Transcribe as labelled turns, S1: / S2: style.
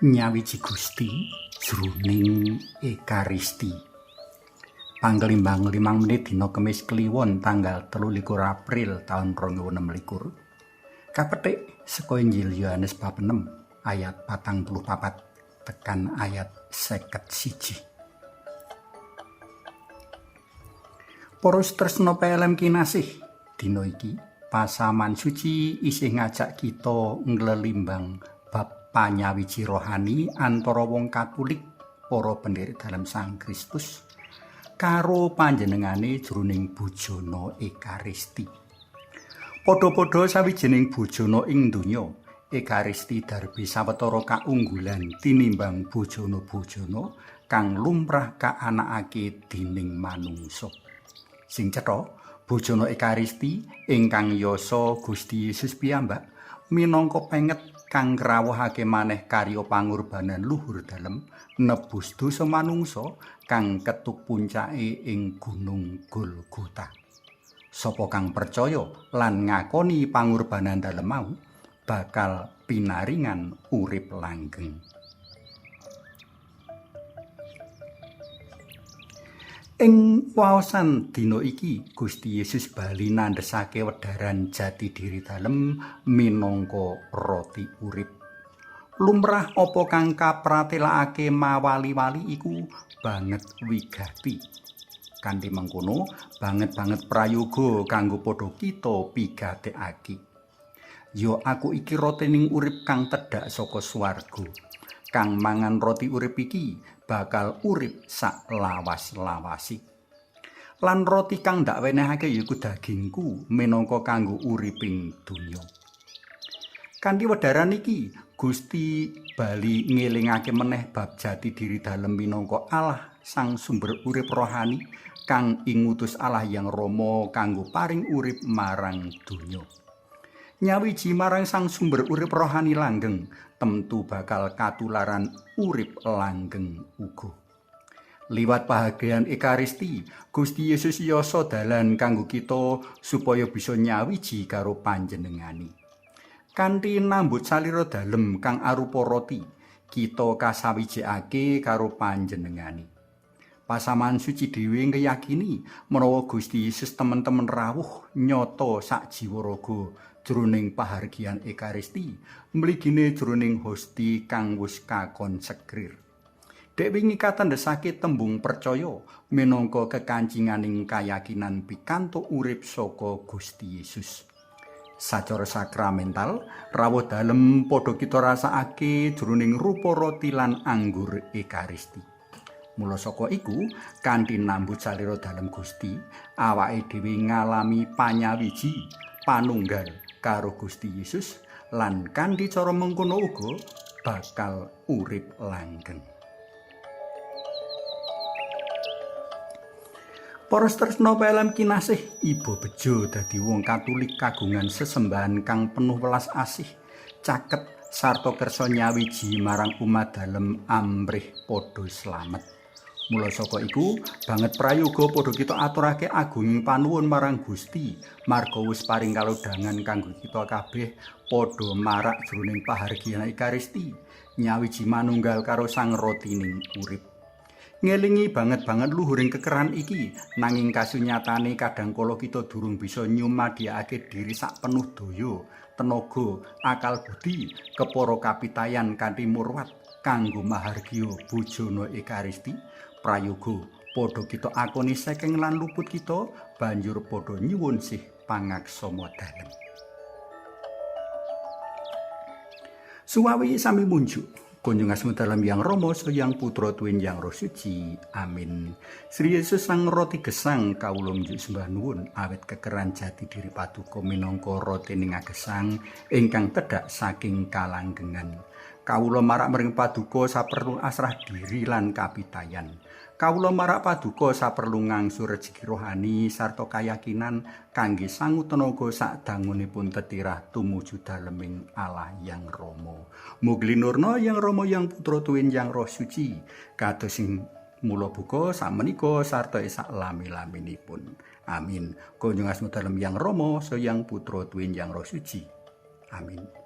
S1: Nyawiji Gusti jroning Ekaristi. Panglimbang 5 menit dina Kamis Kliwon tanggal 23 April taun 2026. Kapetik saka Injil Yohanes bab 6 ayat 44 tekan ayat 51. Para tresna pelem kinasih, dina iki pasaman suci isih ngajak kita nglelimbang bab panyawiji rohani antara wong Katolik para pendherek dalam Sang Kristus karo panjenengane jroning bujana Ekaristi. Padha-padha sawijining bujana ing donya, Ekaristi darbi sawetara kaunggulan tinimbang bujana-bujana kang lumrah kaanakake dening manungsa. Sing cetha, bujana Ekaristi ingkang yasa Gusti Yesus piyambak minangka penget kang ngrawuhake maneh karya pangorbanan luhur dalem nebus dosa manungsa kang ketuk puncake ing Gunung Golgota. Sapa kang percaya lan ngakoni pangorbanan dalem mau bakal pinaringan urip langgeng. Ing waosan dina iki Gusti Yesus bali nandhesake wedharan jati diri dalem minangka roti urip. Lumrah apa kang kapratelakake mawali-wali iku banget wigati. Kanthi mengkono banget prayoga kanggo padha kita pigatekake. Ya aku iki rotining urip kang tedhak saka swarga. Kang mangan roti urip iki bakal urip sak lawas-lawasi. Lan roti kang ndak wenehake yaiku dagingku minangka kanggo uriping donya. Kanthi wedharan iki Gusti bali ngelingake meneh bab jati diri dalem minangka Allah sang sumber urip rohani kang ingutus Allah yang Rama kanggo paring urip marang donya. Nyawiji marang sang sumber urip rohani langgeng temtu bakal katularan urip langgeng uga. Liwat bahagian Ekaristi, Gusti Yesus yasa dalan kanggo kita supaya bisa nyawiji karo panjenengane. Kanthi nambut salira dalem kang arupa roti, kita kasawijikake karo panjenengane. Pasaman suci dhewe ngeyakini menawa Gusti Yesus temen-temen rawuh nyata sak jiwa raga jroning pahargyan Ekaristi, mligine jroning hosti kang wis kakonsegrir. Dek wingi katandhesake tembung percaya minangka kekancinganing kayakinan pikantuk urip saka Gusti Yesus. Sacara sakramental, rawuh dalem padha kita rasakake jroning rupa roti lan anggur Ekaristi. Mula saka iku, kanthi nambut salira dalem Gusti, awake dhewe ngalami panyawiji panunggal karo Gusti Yesus lan kanthi cara mengkono uga bakal urip langgeng. Para tresna pelem kinasih, iba bejo dadi wong Katolik kagungan sesembahan kang penuh welas asih, caket sarta kersa nyawiji marang umat dalem amrih padha slamet. Mula saka iku banget prayoga padha kita aturake agunging panuwun marang Gusti marga wis paring kalodhangan kanggo kita kabeh padha marak jroning pahargyan Ekaristi nyawiji manunggal karo sang rotining urip. Ngelingi banget luhuring kekeran iki, nanging kasunyatane kadangkala kita durung bisa nyumadhiake diri sak penuh daya, tenaga, akal budi, kepara kapitayan kanthi murwat kanggo mahargya bujana Ekaristi. Prayoga padha kita akoni saking lan luput kita banjur padha nyuwun sih pangaksama dalem. Suwawi sami munjuk. Kunjung asma dalam Yang Rama Sang Putra Tuwin Yang Roh Suci. Amin. Sri Yesus sang roti gesang kawula njuk sembah nuwun awet kekeran jati diri paduka minangka rotining gesang ingkang tedhak saking kalanggengan. Kawula marak mring paduka saperlu asrah diri lan kapitayan. Kawula marak paduka saperlu ngangsu rejeki rohani sarta kayakinan kangge sangu tenaga sadangunipun tetirah tumuju daleming Allah Yang Rama. Mugi nurna Yang Rama Yang Putra Tuwin Yang Roh Suci kados sing mula buka sakmenika sarta sak lami-laminipun. Amin. Kunjung asma dalem Yang Rama Sang Putra Tuwin Yang Roh Suci. Amin.